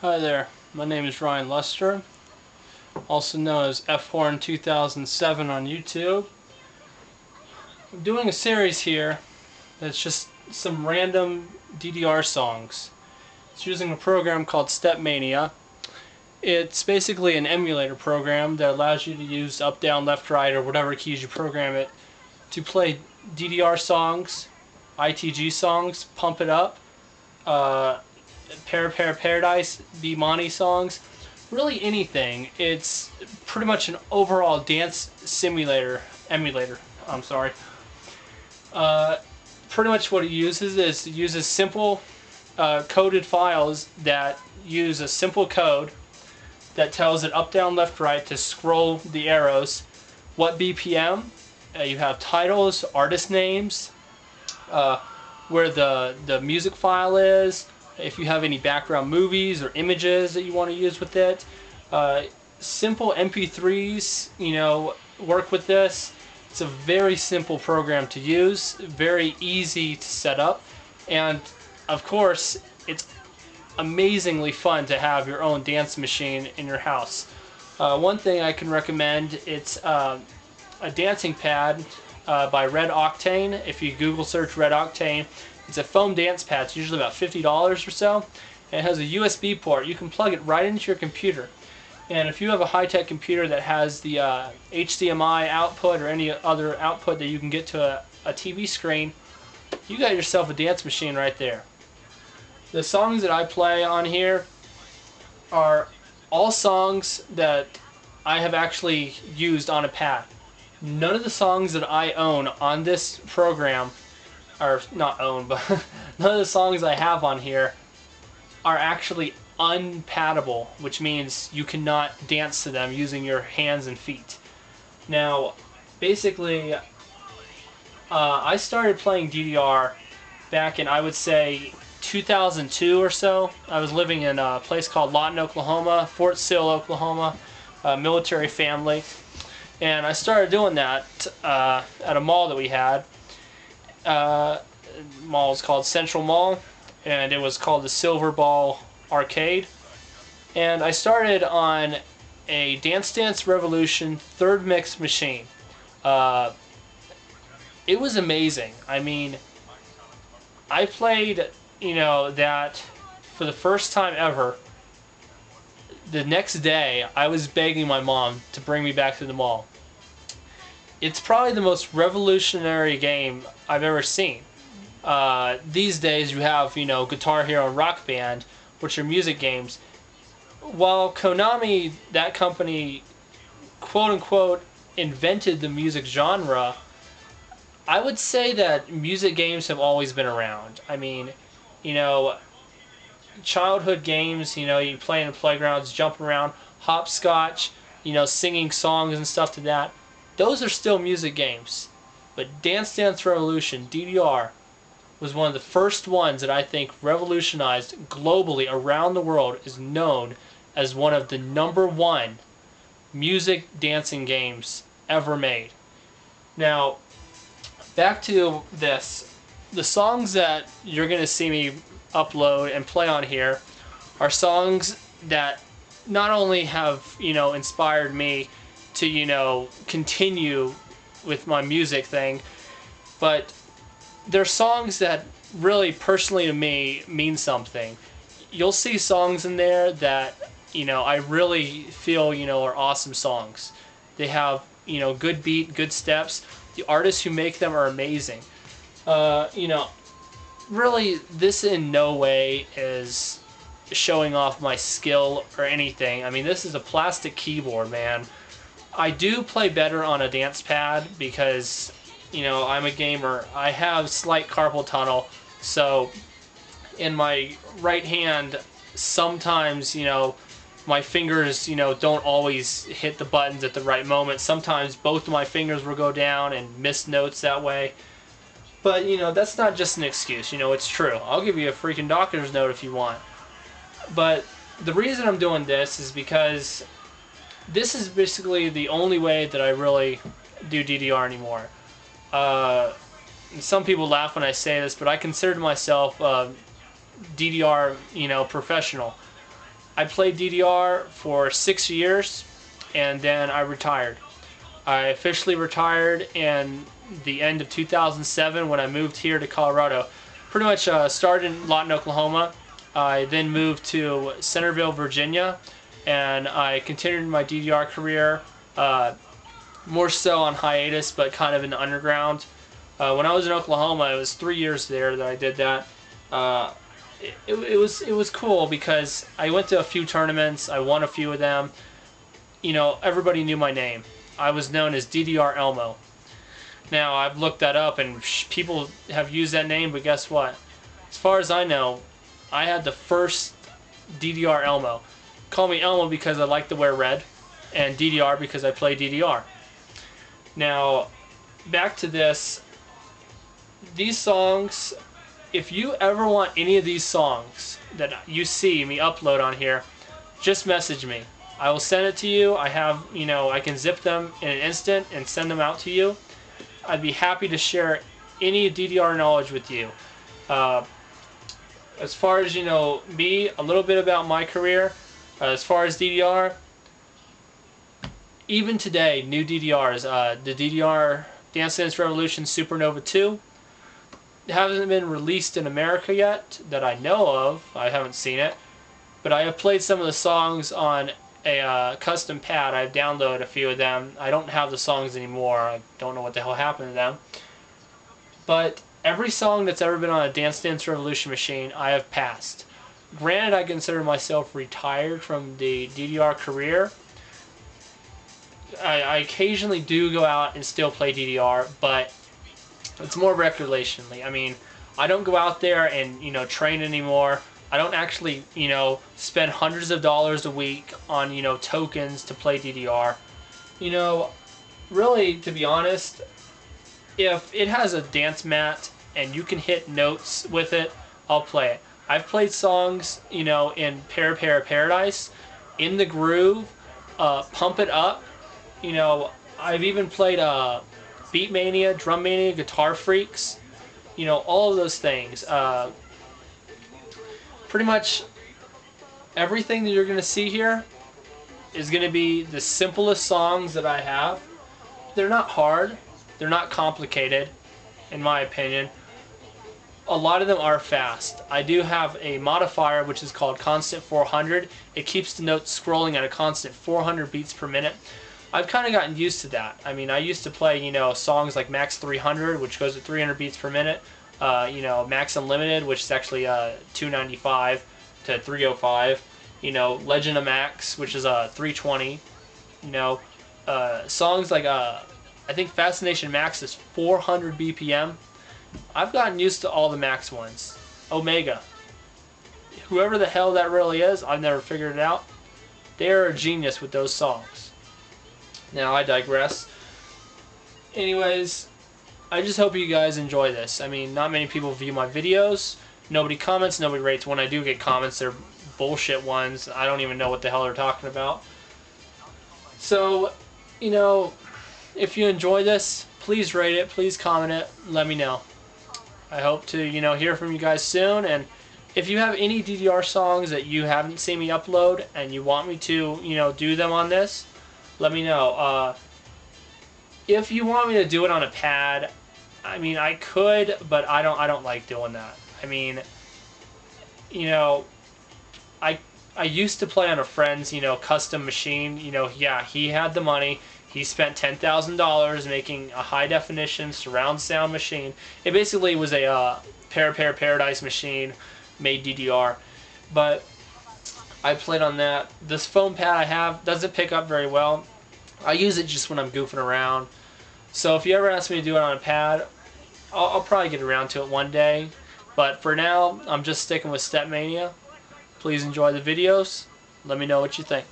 Hi there, my name is Ryan Luster, also known as F-Horn 2007 on YouTube. I'm doing a series here that's just some random DDR songs. It's using a program called StepMania. It's basically an emulator program that allows you to use up, down, left, right, or whatever keys you program it to play DDR songs, ITG songs, Pump It Up, Paradise, Be Monty songs, really anything. It's pretty much an overall dance emulator. I'm sorry. Pretty much what it uses is it uses simple coded files that use a simple code that tells it up, down, left, right to scroll the arrows, what BPM, you have titles, artist names, where the music file is, if you have any background movies or images that you want to use with it. Simple MP3s, work with this. It's a very simple program to use, very easy to set up, and of course it's amazingly fun to have your own dance machine in your house. One thing I can recommend, it's a dancing pad by Red Octane. If you Google search Red Octane, it's a foam dance pad. It's usually about $50 or so. And it has a USB port. You can plug it right into your computer. And if you have a high-tech computer that has the HDMI output or any other output that you can get to a TV screen, you got yourself a dance machine right there. The songs that I play on here are all songs that I have actually used on a pad. None of the songs that I own on this program, or not own, but none of the songs I have on here are actually unpaddable, which means you cannot dance to them using your hands and feet. Now, basically, I started playing DDR back in, I would say, 2002 or so. I was living in a place called Lawton, Oklahoma, Fort Sill, Oklahoma, a military family. And I started doing that at a mall that we had. The mall was called Central Mall, and it was called the Silver Ball Arcade. And I started on a Dance Dance Revolution third mix machine. It was amazing. I mean, I played, that for the first time ever. The next day, I was begging my mom to bring me back to the mall. It's probably the most revolutionary game I've ever seen. These days, you have, Guitar Hero and Rock Band, which are music games. While Konami, that company, quote-unquote, invented the music genre, I would say that music games have always been around. I mean, childhood games, you play in the playgrounds, jumping around, hopscotch, singing songs and stuff to that. Those are still music games. But Dance Dance Revolution, DDR, was one of the first ones that I think revolutionized globally around the world, is known as one of the #1 music dancing games ever made. Now, back to this. The songs that you're going to see me upload and play on here are songs that not only have, inspired me to, continue with my music thing, but they're songs that really personally to me mean something. You'll see songs in there that, I really feel, are awesome songs. They have, good beat, good steps. The artists who make them are amazing. Really, this in no way is showing off my skill or anything. I mean, this is a plastic keyboard, man. I do play better on a dance pad because, I'm a gamer. I have slight carpal tunnel, so in my right hand, sometimes, my fingers, don't always hit the buttons at the right moment. Sometimes both of my fingers will go down and miss notes that way. But, that's not just an excuse. It's true. I'll give you a freaking doctor's note if you want. But the reason I'm doing this is because this is basically the only way that I really do DDR anymore. Some people laugh when I say this, but I consider myself DDR, professional. I played DDR for 6 years, and then I retired. I officially retired in the end of 2007 when I moved here to Colorado. Pretty much started in Lawton, Oklahoma. I then moved to Centerville, Virginia, and I continued my DDR career, more so on hiatus, but kind of in the underground. When I was in Oklahoma, it was 3 years there that I did that. It was cool because I went to a few tournaments. I won a few of them. You know, everybody knew my name. I was known as DDR Elmo. Now, I've looked that up, and people have used that name, but guess what? As far as I know, I had the first DDR Elmo. Call me Elmo because I like to wear red, and DDR because I play DDR. Now, back to this. These songs, if you ever want any of these songs that you see me upload on here, just message me. I will send it to you. I have, you know, I can zip them in an instant and send them out to you. I'd be happy to share any DDR knowledge with you. As far as, you know, me, a little bit about my career. As far as DDR, even today, new DDRs, the DDR Dance Dance Revolution Supernova 2, hasn't been released in America yet that I know of. I haven't seen it, but I have played some of the songs on a custom pad. I've downloaded a few of them. I don't have the songs anymore. I don't know what the hell happened to them. But every song that's ever been on a Dance Dance Revolution machine, I have passed. Granted, I consider myself retired from the DDR career. I occasionally do go out and still play DDR, but it's more recreationally. I mean, I don't go out there and, you know, train anymore. I don't actually, you know, spend hundreds of dollars a week on, you know, tokens to play DDR. You know, really, to be honest, if it has a dance mat and you can hit notes with it, I'll play it. I've played songs, you know, in Paradise, In the Groove, Pump It Up. You know, I've even played Beatmania, Drummania, Guitar Freaks. You know, all of those things. Pretty much everything that you're going to see here is going to be the simplest songs that I have. They're not hard. They're not complicated, in my opinion. A lot of them are fast. I do have a modifier which is called Constant 400. It keeps the notes scrolling at a constant 400 beats per minute. I've kind of gotten used to that. I mean, I used to play, you know, songs like Max 300, which goes at 300 beats per minute. You know, Max Unlimited, which is actually 295 to 305. You know, Legend of Max, which is 320. You know, songs like I think Fascination Max is 400 BPM. I've gotten used to all the max ones. Omega. Whoever the hell that really is, I've never figured it out. They're a genius with those songs. Now, I digress. Anyways, I just hope you guys enjoy this. I mean, not many people view my videos. Nobody comments, nobody rates. When I do get comments, they're bullshit ones. I don't even know what the hell they're talking about. So, you know, if you enjoy this, please rate it, please comment it, let me know. I hope to, you know, hear from you guys soon. And if you have any DDR songs that you haven't seen me upload and you want me to, you know, do them on this, let me know. If you want me to do it on a pad, I mean, I could, but I don't like doing that. I mean, you know, I used to play on a friend's, you know, custom machine. You know, yeah, he had the money. He spent $10,000 making a high-definition surround sound machine. It basically was a Paradise machine, made DDR. But I played on that. This foam pad I have doesn't pick up very well. I use it just when I'm goofing around. So if you ever ask me to do it on a pad, I'll probably get around to it one day. But for now, I'm just sticking with StepMania. Please enjoy the videos. Let me know what you think.